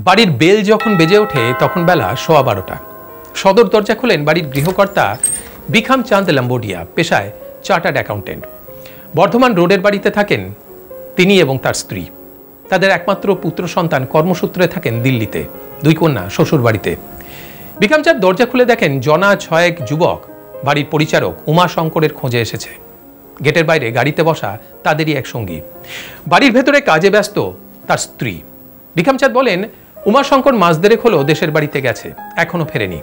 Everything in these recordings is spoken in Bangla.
বাড়ির বেল যখন বেজে ওঠে তখন বেলা 12:15। সদর দরজা খোলেন বাড়ির গৃহকর্তা বিখাম চাঁদ লাম্বোডিয়া, পেশায় চার্টার্ড অ্যাকাউন্টেন্ট। বর্ধমান রোডের বাড়িতে থাকেন তিনি এবং তার স্ত্রী। তাদের একমাত্র পুত্র সন্তান কর্মসূত্রে থাকেন দিল্লিতে, 2 কন্যা শ্বশুর বাড়িতে। বিখাম চাঁদ দরজা খুলে দেখেন জনা 6 যুবক বাড়ির পরিচারক উমাশঙ্করের খোঁজে এসেছে। গেটের বাইরে গাড়িতে বসা তাদেরই এক সঙ্গী। বাড়ির ভেতরে কাজে ব্যস্ত তার স্ত্রী। বিখাম চাঁদ বলেন, উমাশঙ্কর মাস দেড়েক হলো দেশের বাড়িতে গেছে, এখনো ফেরেনি।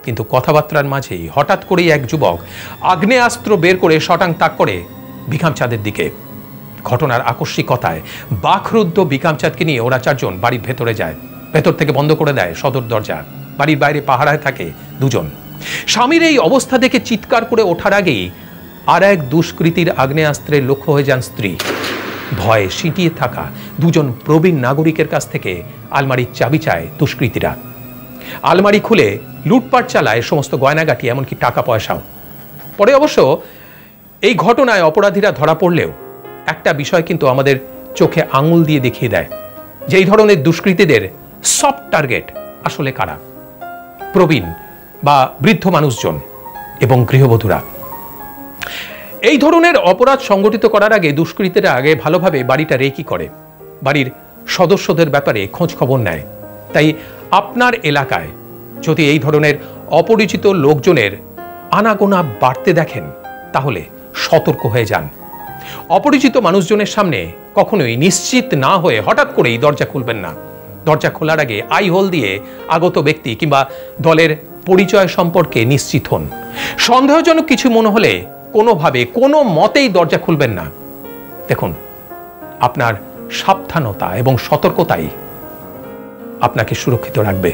কিন্তু কথাবার্তার মাঝেই হঠাৎ করেই এক যুবক আগ্নেয়াস্ত্র বের করে শটাং তাক করে বিখাম চাঁদের দিকে। ঘটনার আকস্মিকতায় বাকরুদ্ধ বিখাম চাঁদকে নিয়ে ওরা 4 জন বাড়ির ভেতরে যায়। ভেতর থেকে বন্ধ করে দেয় সদর দরজা। বাড়ির বাইরে পাহারায় থাকে 2 জন। স্বামীর এই অবস্থা দেখে চিৎকার করে ওঠার আগেই আর এক দুষ্কৃতীর আগ্নেয়াস্ত্রের লক্ষ্য হয়ে যান স্ত্রী। ভয়ে সিটিয়ে থাকা 2 জন প্রবীণ নাগরিকের কাছ থেকে আলমারির চাবি চায় দুষ্কৃতীরা। আলমারি খুলে লুটপাট চালায় সমস্ত গয়নাগাটি, এমনকি টাকা পয়সাও। পরে অবশ্য এই ঘটনায় অপরাধীরা ধরা পড়লেও একটা বিষয় কিন্তু আমাদের চোখে আঙুল দিয়ে দেখিয়ে দেয় যে এই ধরনের দুষ্কৃতীদের সফট টার্গেট আসলে কারা। প্রবীণ বা বৃদ্ধ মানুষজন এবং গৃহবধূরা। এই ধরনের অপরাধ সংগঠিত করার আগে দুষ্কৃতীরা আগে ভালোভাবে বাড়িটা রেকি করে, বাড়ির সদস্যদের ব্যাপারে খোঁজ খবর নেয়। তাই আপনার এলাকায় যদি এই ধরনের অপরিচিত লোকজনের আনাগোনা বাড়তে দেখেন তাহলে সতর্ক হয়ে যান। অপরিচিত মানুষজনের সামনে কখনোই নিশ্চিত না হয়ে হঠাৎ করেই দরজা খুলবেন না। দরজা খোলার আগে আই হোল দিয়ে আগত ব্যক্তি কিংবা দলের পরিচয় সম্পর্কে নিশ্চিত হন। সন্দেহজনক কিছু মনে হলে কোনোভাবে কোনো মতেই দরজা খুলবেন না। দেখুন, আপনার সাবধানতা এবং সতর্কতাই আপনাকে সুরক্ষিত রাখবে।